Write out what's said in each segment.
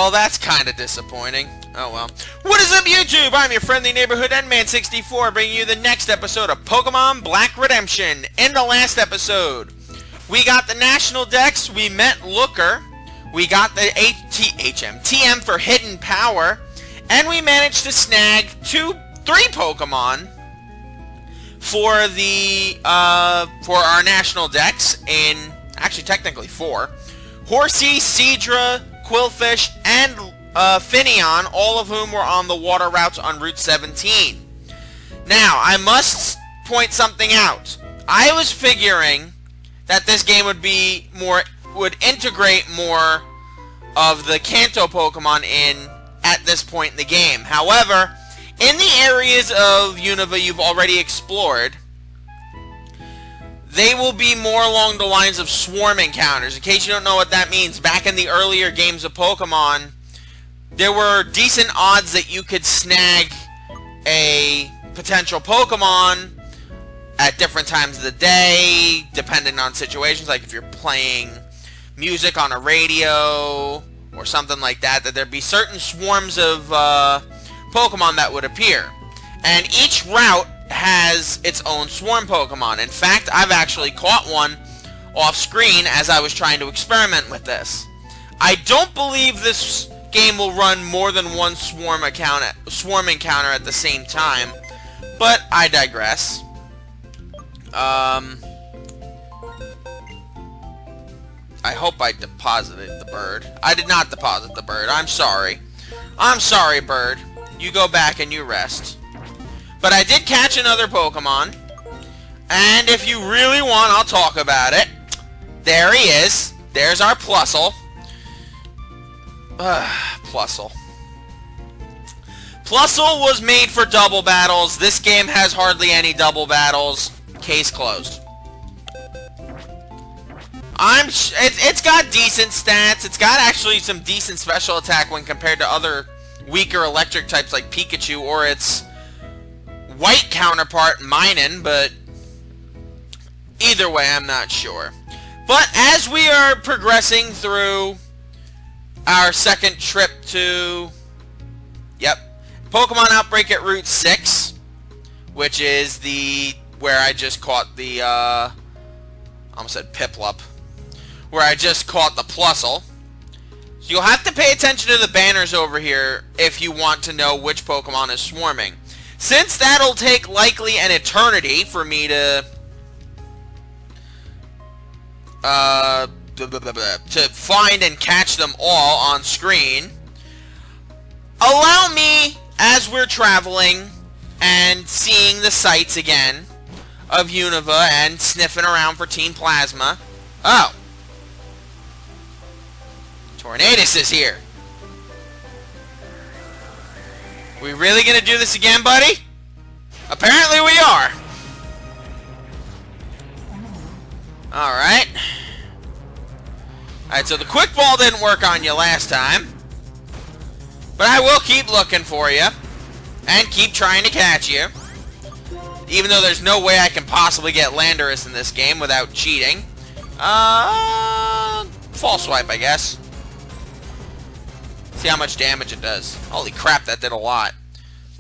well, that's kind of disappointing. Oh well. What is up, YouTube? I'm your friendly neighborhood Endman64, bringing you the next episode of Pokemon Black Redemption. In the last episode, we got the National Dex, we met Looker, we got the TM for Hidden Power, and we managed to snag 3 Pokemon for the for our National Dex in, actually technically 4. Horsea, Seadra, Qwilfish, and Finneon, all of whom were on the water routes on Route 17. Now, I must point something out. I was figuring that this game would integrate more of the Kanto Pokemon in at this point in the game. However, in the areas of Unova you've already explored, they will be more along the lines of swarm encounters. In case you don't know what that means, back in the earlier games of Pokemon, there were decent odds that you could snag a potential Pokemon at different times of the day, depending on situations, like if you're playing music on a radio or something like that, that there'd be certain swarms of Pokemon that would appear. And each route has its own swarm Pokemon. In fact, I've actually caught one off screen as I was trying to experiment with this. I don't believe this game will run more than one swarm encounter at the same time, but I digress. I hope I deposited the bird. I did not deposit the bird. I'm sorry. I'm sorry, bird. You go back and you rest. But I did catch another Pokemon, and if you really want, I'll talk about it. There he is. There's our Plusle. Plusle. Plusle was made for double battles. This game has hardly any double battles. Case closed. It's got decent stats. It's got actually some decent special attack when compared to other weaker electric types like Pikachu or its white counterpart, Minun, but either way, I'm not sure. But as we are progressing through our second trip to, Pokemon Outbreak at Route 6, which is where I just caught the, I almost said Piplup, where I just caught the Plusle. So you'll have to pay attention to the banners over here if you want to know which Pokemon is swarming. Since that'll take likely an eternity for me to find and catch them all on screen, allow me, as we're traveling and seeing the sights again of Unova and sniffing around for Team Plasma. Oh! Tornadus is here. We really gonna do this again, buddy? Apparently we are. Alright. Alright, so the quick ball didn't work on you last time. But I will keep looking for you. And keep trying to catch you. Even though there's no way I can possibly get Landorus in this game without cheating. False Swipe, I guess. See how much damage it does. Holy crap, that did a lot.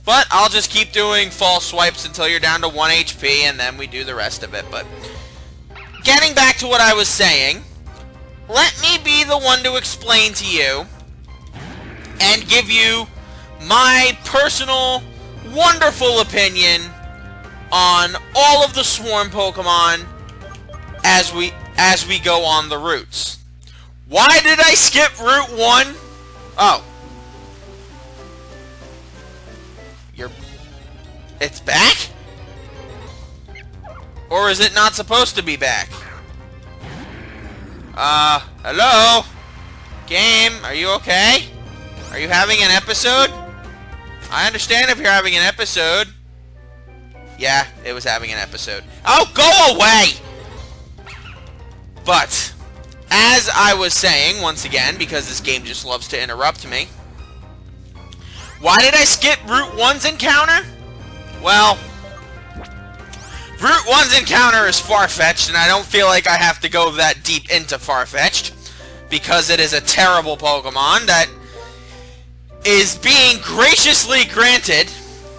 But I'll just keep doing false swipes until you're down to 1 HP, and then we do the rest of it. But getting back to what I was saying, let me be the one to explain to you and give you my personal, wonderful opinion on all of the swarm Pokemon as we go on the routes. Why did I skip Route 1? Oh. It's back? Or is it not supposed to be back? Hello? Game, are you okay? Are you having an episode? I understand if you're having an episode. Yeah, it was having an episode. Oh, go away! But, as I was saying, once again, because this game just loves to interrupt me, why did I skip Route 1's encounter? Well, Route 1's encounter is Farfetch'd, and I don't feel like I have to go that deep into Farfetch'd, because it is a terrible Pokemon that is being graciously granted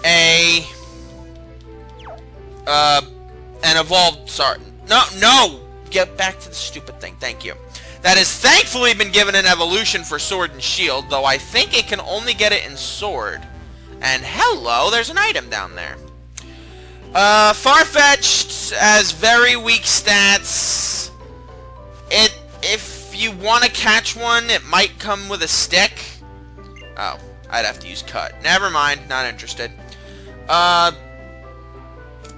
an evolved... Sorry. No! Get back to the stupid thing. Thank you. That has thankfully been given an evolution for Sword and Shield, though I think it can only get it in Sword. And hello, there's an item down there. Farfetch'd has very weak stats. If you want to catch one, it might come with a stick. Oh, I'd have to use Cut. Never mind, not interested.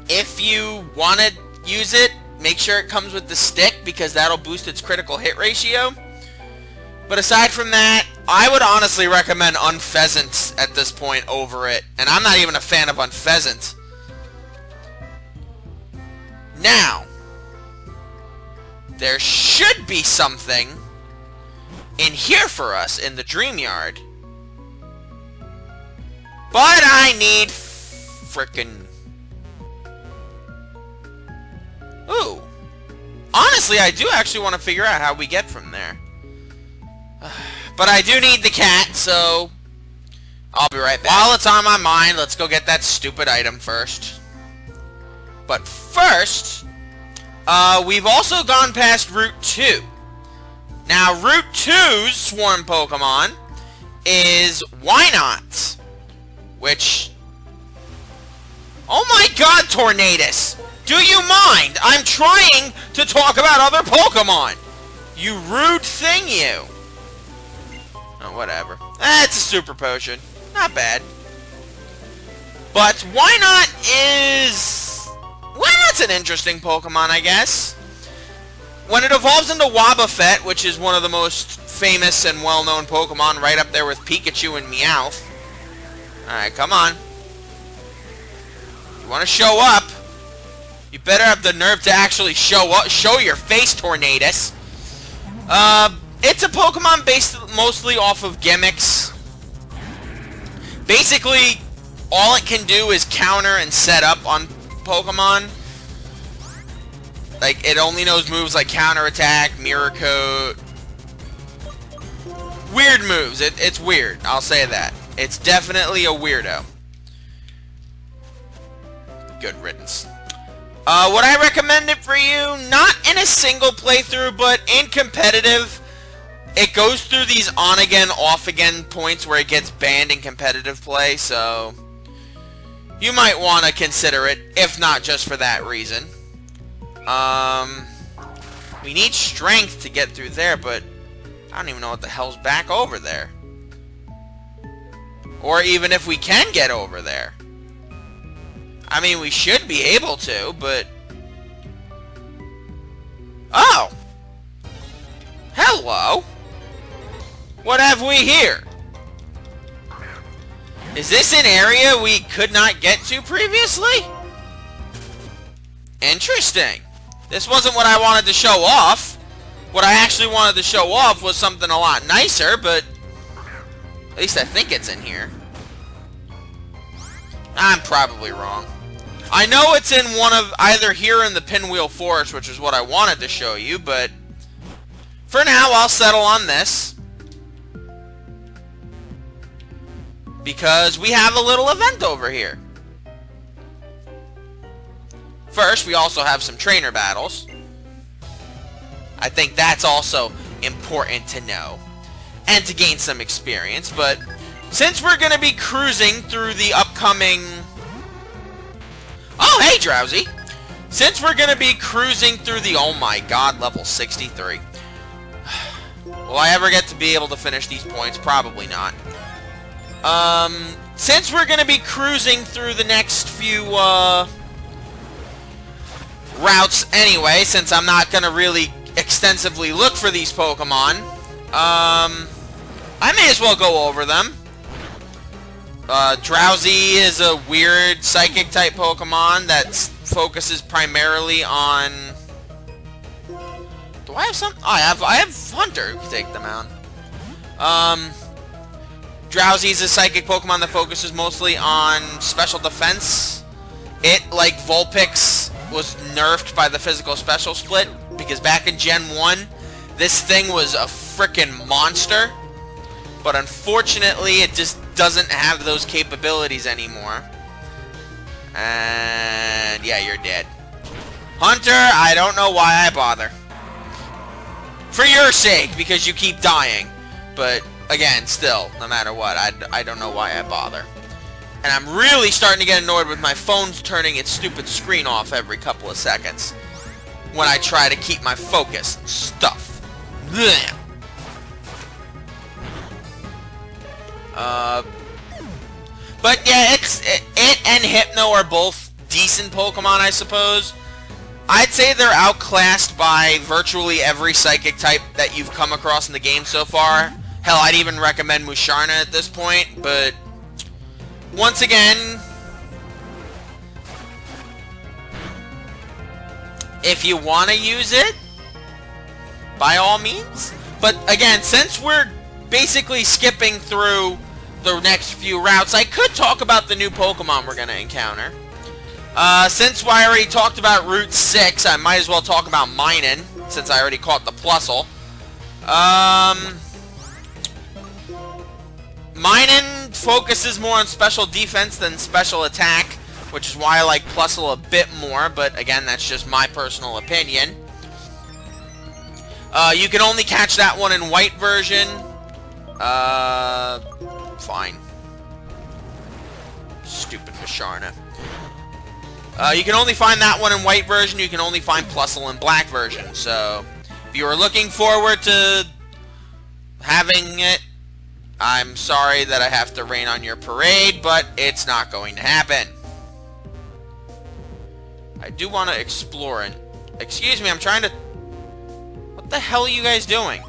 If you want to use it, make sure it comes with the stick, because that'll boost its critical hit ratio. But aside from that, I would honestly recommend Unpheasant at this point over it. And I'm not even a fan of Unpheasant. Now, there should be something in here for us in the Dream Yard. But I need frickin'... Ooh. Honestly, I do actually want to figure out how we get from there. But I do need the cat, so... I'll be right back. While it's on my mind, let's go get that stupid item first. But first, we've also gone past Route 2. Now, Route 2's Swarm Pokemon is Wynaut, which... Oh my god, Tornadus! Do you mind? I'm trying to talk about other Pokemon! You rude thing, you! Oh, whatever. It's a Super Potion. Not bad. But Wynaut is... Wynaut's an interesting Pokemon, I guess. When it evolves into Wobbuffet, which is one of the most famous and well-known Pokemon, right up there with Pikachu and Meowth. Alright, come on. If you want to show up, you better have the nerve to actually show up, show your face, Tornadus. It's a Pokemon based mostly off of gimmicks. Basically, all it can do is counter and set up on Pokemon. Like, it only knows moves like Counter Attack, Mirror Coat. Weird moves. It's weird, I'll say that. It's definitely a weirdo. Good riddance. Would I recommend it for you? Not in a single playthrough, but in competitive. It goes through these on-again, off-again points where it gets banned in competitive play, so... You might want to consider it, if not just for that reason. We need strength to get through there, but I don't even know what the hell's back over there. Or even if we can get over there. I mean, we should be able to, but... Oh! Hello! What have we here? Is this an area we could not get to previously? Interesting. This wasn't what I wanted to show off. What I actually wanted to show off was something a lot nicer, but... At least I think it's in here. I'm probably wrong. I know it's in one of... Either here in the Pinwheel Forest, which is what I wanted to show you, but... For now, I'll settle on this. Because we have a little event over here. First, we also have some trainer battles. I think that's also important to know. And to gain some experience, but... Since we're going to be cruising through the upcoming... Oh, hey, Drowsy! Since we're going to be cruising through the... Oh my god, level 63. Will I ever get to be able to finish these points? Probably not. Since we're going to be cruising through the next few, routes anyway, since I'm not going to really extensively look for these Pokemon, I may as well go over them. Drowsy is a weird Psychic-type Pokemon that focuses primarily on... Do I have some? Oh, I have Hunter who can take them out. Drowsy is a Psychic Pokemon that focuses mostly on special defense. It, like Vulpix, was nerfed by the physical special split, because back in Gen 1, this thing was a frickin' monster. but unfortunately it just doesn't have those capabilities anymore. And yeah, you're dead. Hunter, I don't know why I bother. For your sake, because you keep dying. But again, still, no matter what, I don't know why I bother. And I'm really starting to get annoyed with my phone turning its stupid screen off every couple of seconds when I try to keep my focus and stuff. Blech. But yeah, it and Hypno are both decent Pokemon, I suppose. I'd say they're outclassed by virtually every Psychic type that you've come across in the game so far. Hell, I'd even recommend Musharna at this point, but once again, if you want to use it, by all means. But again, since we're basically skipping through the next few routes, I could talk about the new Pokemon we're going to encounter. Since I already talked about Route 6, I might as well talk about Minun, since I already caught the Plusle. Minun focuses more on special defense than special attack, which is why I like Plusle a bit more, but again, that's just my personal opinion. You can only catch that one in white version. Fine. Stupid Musharna. You can only find that one in white version. You can only find Plusle in black version. So, if you are looking forward to having it, I'm sorry that I have to rain on your parade, but it's not going to happen. I do want to explore it. Excuse me, I'm trying to... What the hell are you guys doing?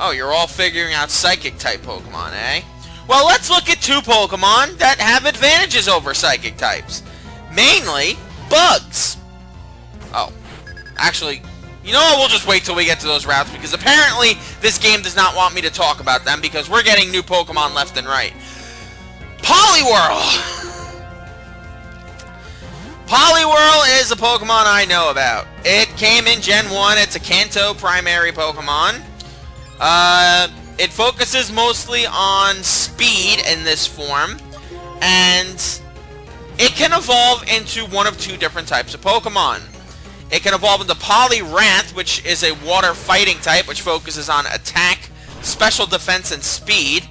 Oh, you're all figuring out Psychic-type Pokemon, eh? Well, let's look at two Pokemon that have advantages over Psychic types. Mainly, bugs. Oh. Actually, you know what? We'll just wait till we get to those routes, because apparently this game does not want me to talk about them, because we're getting new Pokemon left and right. Poliwhirl! Poliwhirl is a Pokemon I know about. It came in Gen 1. It's a Kanto primary Pokemon. It focuses mostly on speed in this form, and it can evolve into one of two different types of Pokemon. It can evolve into Poliwrath, which is a water fighting type, which focuses on attack, special defense, and speed.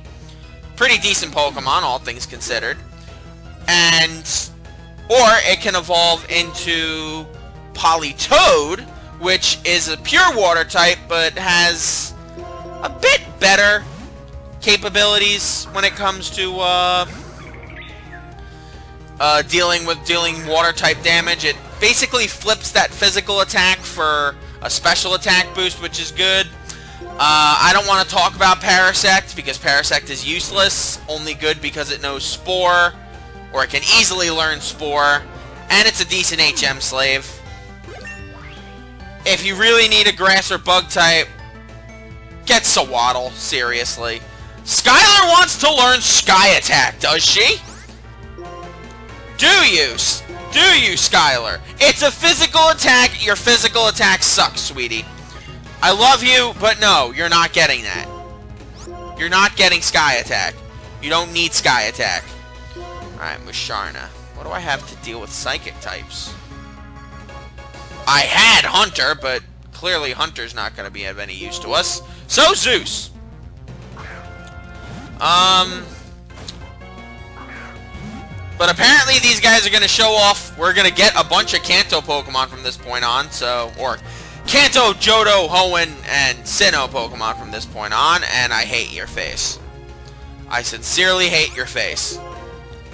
Pretty decent Pokemon, all things considered. Or it can evolve into Politoed, which is a pure water type, but has a bit better capabilities when it comes to dealing water type damage. It basically flips that physical attack for a special attack boost, which is good. I don't want to talk about Parasect, because Parasect is useless, only good because it knows Spore, or it can easily learn Spore, and it's a decent HM slave. If you really need a grass or bug type, get Sewaddle, seriously. Skylar wants to learn Sky Attack, does she? Do you, Skylar? It's a physical attack. Your physical attack sucks, sweetie. I love you, but no, you're not getting that. You're not getting Sky Attack. You don't need Sky Attack. Alright, Musharna. What do I have to deal with Psychic types? I had Hunter, but clearly Hunter's not going to be of any use to us. So, Zeus! But apparently these guys are going to show off. We're going to get a bunch of Kanto Pokemon from this point on, so... Or Kanto, Johto, Hoenn, and Sinnoh Pokemon from this point on, and I hate your face. I sincerely hate your face.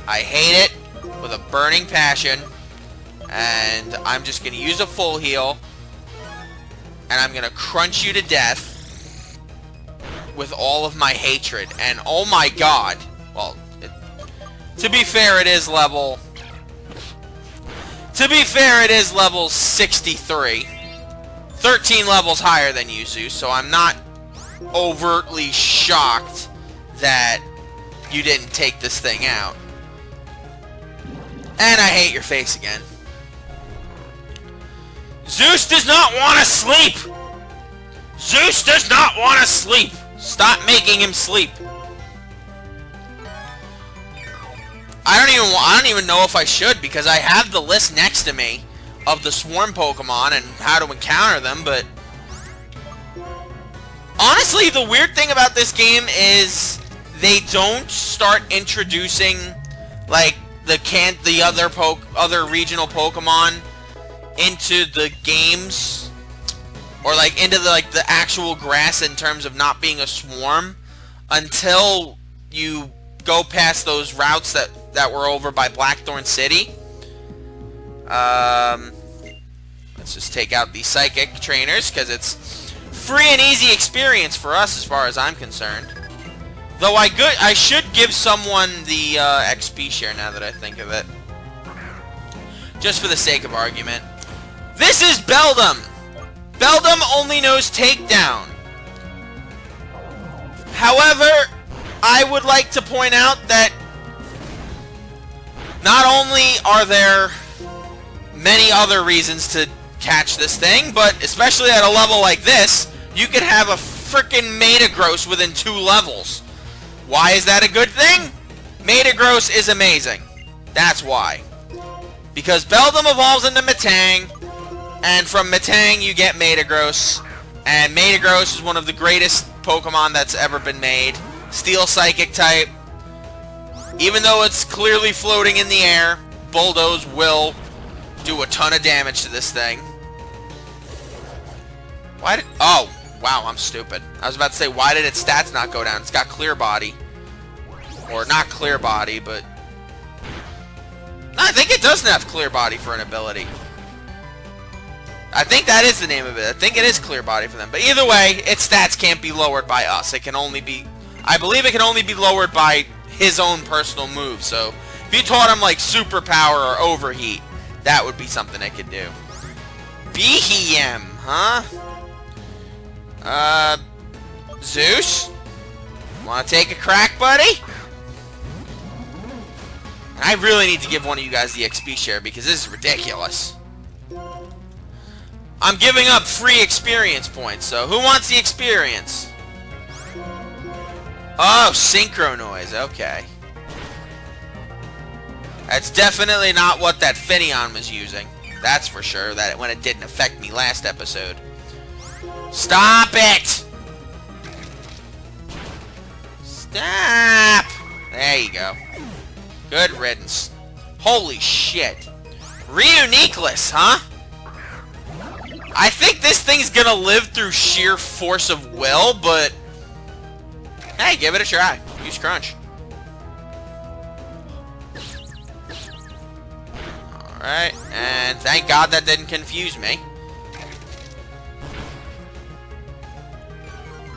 I hate it with a burning passion, and I'm just going to use a full heal, and I'm going to crunch you to death with all of my hatred. And oh my god, well, to be fair, it is level 63. 13 levels higher than you, Zeus, so I'm not overtly shocked that you didn't take this thing out. And I hate your face again. Zeus does not want to sleep! Zeus does not want to sleep! Stop making him sleep. I don't even know if I should, because I have the list next to me of the swarm Pokemon and how to encounter them, but honestly, the weird thing about this game is they don't start introducing like the other regional Pokemon into the games, or like into the actual grass in terms of not being a swarm, until you go past those routes that were over by Blackthorn City. Let's just take out the psychic trainers, because it's free and easy experience for us as far as I'm concerned. Though I should give someone the XP share now that I think of it. Just for the sake of argument. This is Beldum! Beldum only knows Takedown. However, I would like to point out that not only are there many other reasons to catch this thing, but especially at a level like this, you could have a frickin' Metagross within 2 levels. Why is that a good thing? Metagross is amazing. That's why. Because Beldum evolves into Metang, and from Metang you get Metagross, and Metagross is one of the greatest Pokemon that's ever been made. Steel Psychic type. Even though it's clearly floating in the air, Bulldoze will do a ton of damage to this thing. Why did... Oh, wow, I'm stupid. I was about to say, why did its stats not go down? It's got Clear Body. Or not Clear Body, but... No, I think it doesn't have Clear Body for an ability. I think that is the name of it. I think it is Clear Body for them. But either way, its stats can't be lowered by us. It can only be... I believe it can only be lowered by his own personal move. So, if you taught him, like, Superpower or Overheat, that would be something it could do. Behem, huh? Zeus? Wanna take a crack, buddy? I really need to give one of you guys the XP share, because this is ridiculous. I'm giving up free experience points, so who wants the experience? Oh, Synchro Noise, okay. That's definitely not what that Finneon was using. That's for sure, when it didn't affect me last episode. Stop it! Stop! There you go. Good riddance. Holy shit. Reuniclus, huh? I think this thing's gonna live through sheer force of will, but... Hey, give it a try. Use Crunch. Alright, and thank God that didn't confuse me.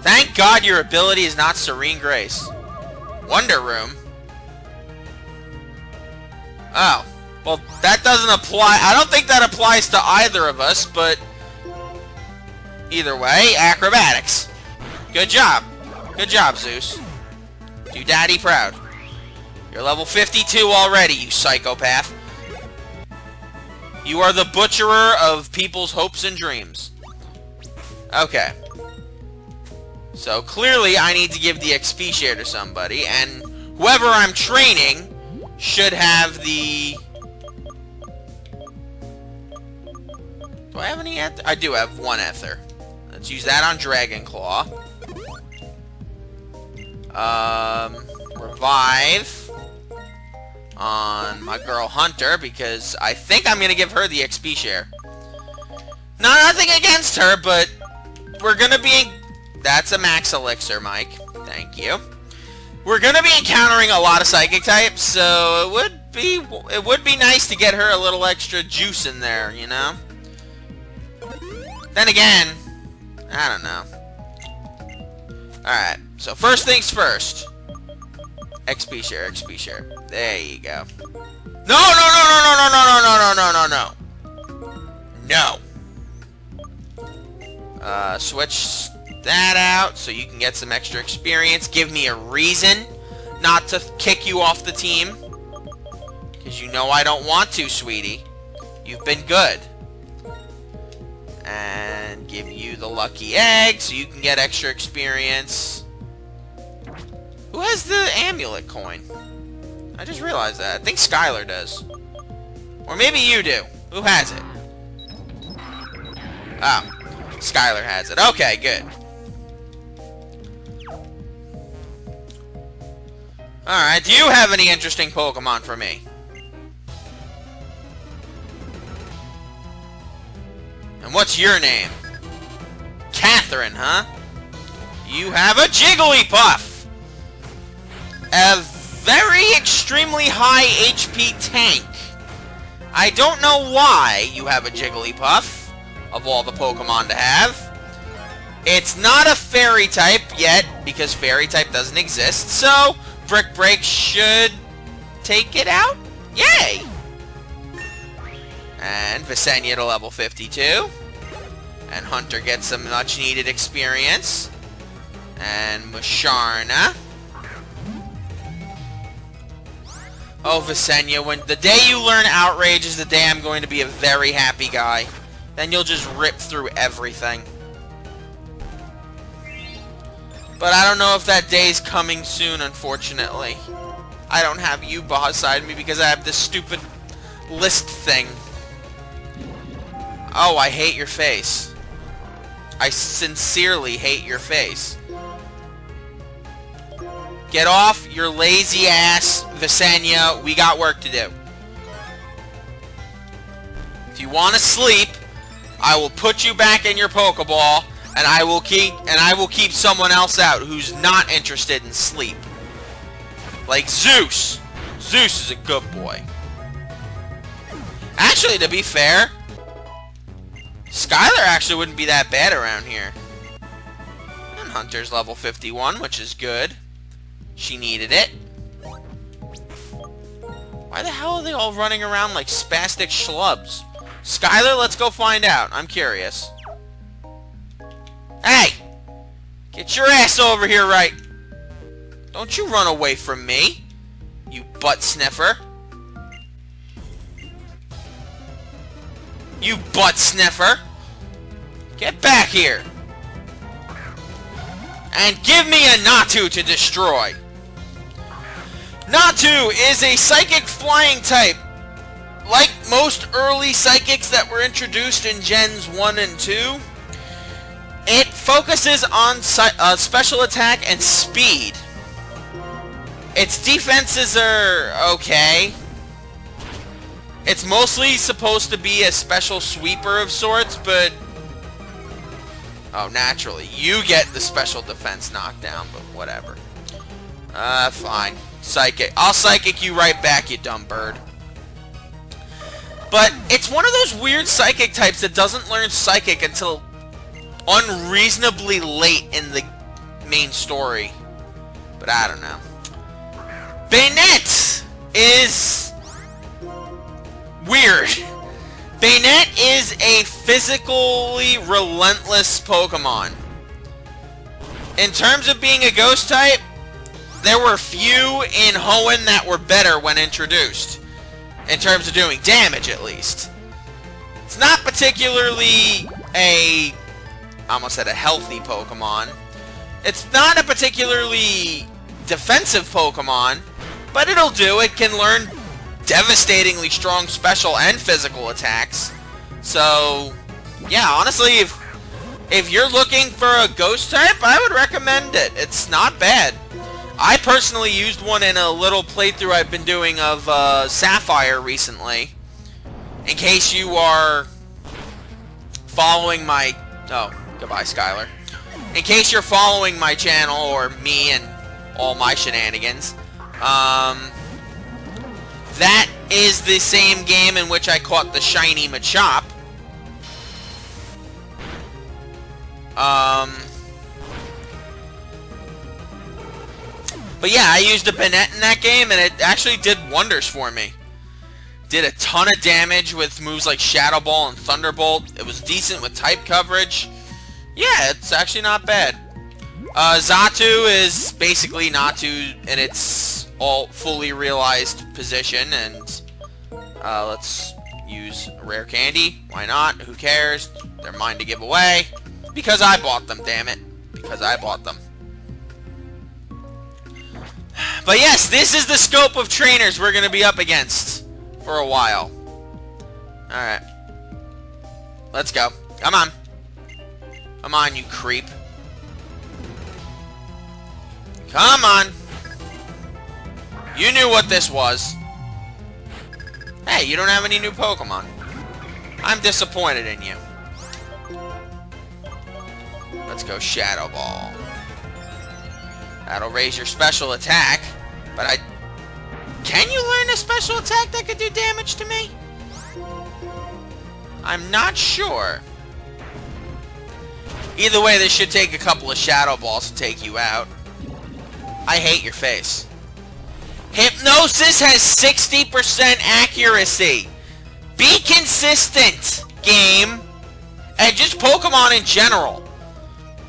Thank God your ability is not Serene Grace. Wonder Room? Oh. Well, that doesn't apply. I don't think that applies to either of us, but... Either way, Acrobatics. Good job. Good job, Zeus. Do Daddy proud. You're level 52 already, you psychopath. You are the butcherer of people's hopes and dreams. Okay. So, clearly, I need to give the XP share to somebody, and whoever I'm training should have the... Do I have any Ether? I do have one Ether. Let's use that on Dragon Claw. Revive on my girl Hunter, because I think I'm going to give her the XP share. No, nothing against her, but we're going to be... That's a Max Elixir, Mike. Thank you. We're going to be encountering a lot of Psychic types, so it would be nice to get her a little extra juice in there, you know? Then again, I don't know. Alright, so first things first. XP share, XP share. There you go. No, no, no, no, no, no, no, no, no, no, no, no. No. Switch that out so you can get some extra experience. Give me a reason not to kick you off the team. Because you know I don't want to, sweetie. You've been good. And give you the lucky egg so you can get extra experience. Who has the amulet coin? I just realized that. I think Skylar does. Or maybe you do. Who has it? Oh. Skylar has it. Okay, good. Alright, do you have any interesting Pokemon for me? And what's your name? Catherine, huh? You have a Jigglypuff! A very extremely high HP tank. I don't know why you have a Jigglypuff, of all the Pokemon to have. It's not a Fairy type yet, because Fairy type doesn't exist, so Brick Break should take it out? Yay! And Visenya to level 52. And Hunter gets some much needed experience. And Musharna. Oh, Visenya, when the day you learn Outrage is the day I'm going to be a very happy guy. Then you'll just rip through everything. But I don't know if that day's coming soon, unfortunately. I don't have you beside me because I have this stupid list thing. Oh, I hate your face. I sincerely hate your face. Get off your lazy ass, Visenya. We got work to do. If you want to sleep, I will put you back in your Pokeball, and I will keep someone else out who's not interested in sleep. Like Zeus. Zeus is a good boy. Actually, to be fair, Skylar actually wouldn't be that bad around here. And Hunter's level 51, which is good. She needed it. Why the hell are they all running around like spastic schlubs? Skylar, let's go find out. I'm curious. Hey! Get your ass over here, right? Don't you run away from me, you butt sniffer. You butt sniffer! Get back here! And give me a Natu to destroy! Natu is a psychic flying type. Like most early psychics that were introduced in Gens 1 and 2, it focuses on special attack and speed. Its defenses are okay. It's mostly supposed to be a special sweeper of sorts, but... Oh, naturally. You get the special defense knockdown, but whatever. Fine. Psychic. I'll Psychic you right back, you dumb bird. But it's one of those weird Psychic types that doesn't learn Psychic until unreasonably late in the main story. But I don't know. Banette is weird. Banette is a physically relentless Pokemon. In terms of being a ghost type, there were few in Hoenn that were better when introduced. In terms of doing damage, at least. It's not particularly I almost said a healthy Pokemon. It's not a particularly defensive Pokemon, but it'll do. It can learn devastatingly strong special and physical attacks. So, yeah, honestly, if you're looking for a ghost type, I would recommend it. It's not bad. I personally used one in a little playthrough I've been doing of Sapphire recently. In case you are following my... Oh, goodbye, Skylar. In case you're following my channel, or me and all my shenanigans, that is the same game in which I caught the shiny Machop. But yeah, I used a Banette in that game, and it actually did wonders for me. Did a ton of damage with moves like Shadow Ball and Thunderbolt. It was decent with type coverage. Yeah, it's actually not bad. Xatu is basically Natu in its all fully realized position, and let's use Rare Candy. Why not? Who cares? They're mine to give away. Because I bought them, damn it. Because I bought them. But yes, this is the scope of trainers we're going to be up against for a while. Alright. Let's go. Come on. Come on, you creep. Come on. You knew what this was. Hey, you don't have any new Pokemon. I'm disappointed in you. Let's go Shadow Ball. That'll raise your special attack. But can you learn a special attack that could do damage to me? I'm not sure. Either way, this should take a couple of Shadow Balls to take you out. I hate your face. Hypnosis has 60% accuracy. Be consistent, game. And just Pokemon in general.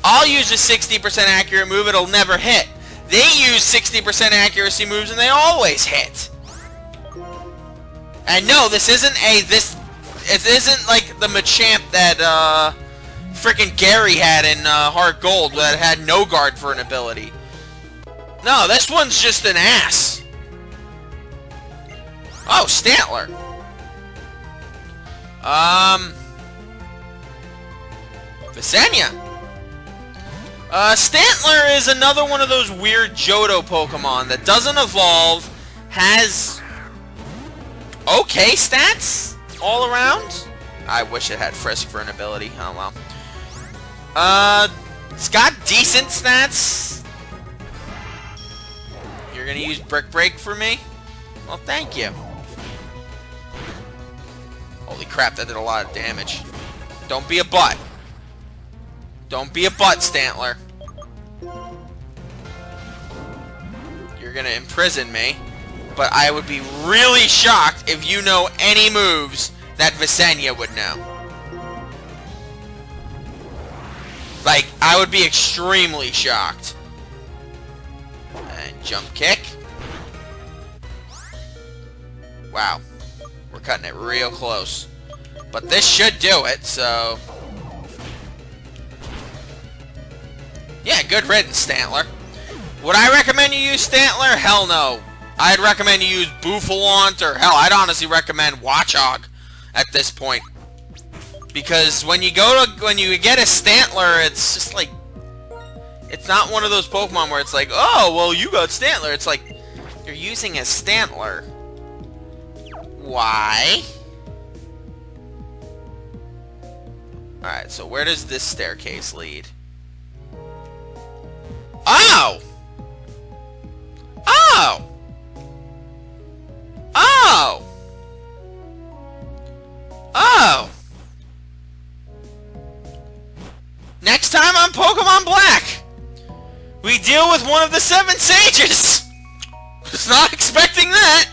I'll use a 60% accurate move, it'll never hit. They use 60% accuracy moves and they always hit. And no, this isn't it isn't like the Machamp that frickin' Gary had in Heart Gold that had no guard for an ability. No, this one's just an ass. Oh, Stantler. Visenya. Stantler is another one of those weird Johto Pokemon that doesn't evolve, has okay stats all around. I wish it had Frisk for an ability. Oh well. It's got decent stats. You're gonna use Brick Break for me? Well, thank you. Holy crap, that did a lot of damage. Don't be a butt. Don't be a butt, Stantler. You're gonna imprison me. But I would be really shocked if you know any moves that Visenya would know. Like, I would be extremely shocked. And jump kick. Wow. We're cutting it real close. But this should do it, so... Yeah, good riddance, Stantler. Would I recommend you use Stantler? Hell no. I'd recommend you use Bouffalante, or hell, I'd honestly recommend Watchog at this point. Because when you get a Stantler, it's just like... It's not one of those Pokemon where it's like, oh, well, you got Stantler. It's like, you're using a Stantler. Why? Alright, so where does this staircase lead? Oh! Oh! Oh! Oh! Next time on Pokemon Black, we deal with one of the 7 Sages! Was not expecting that!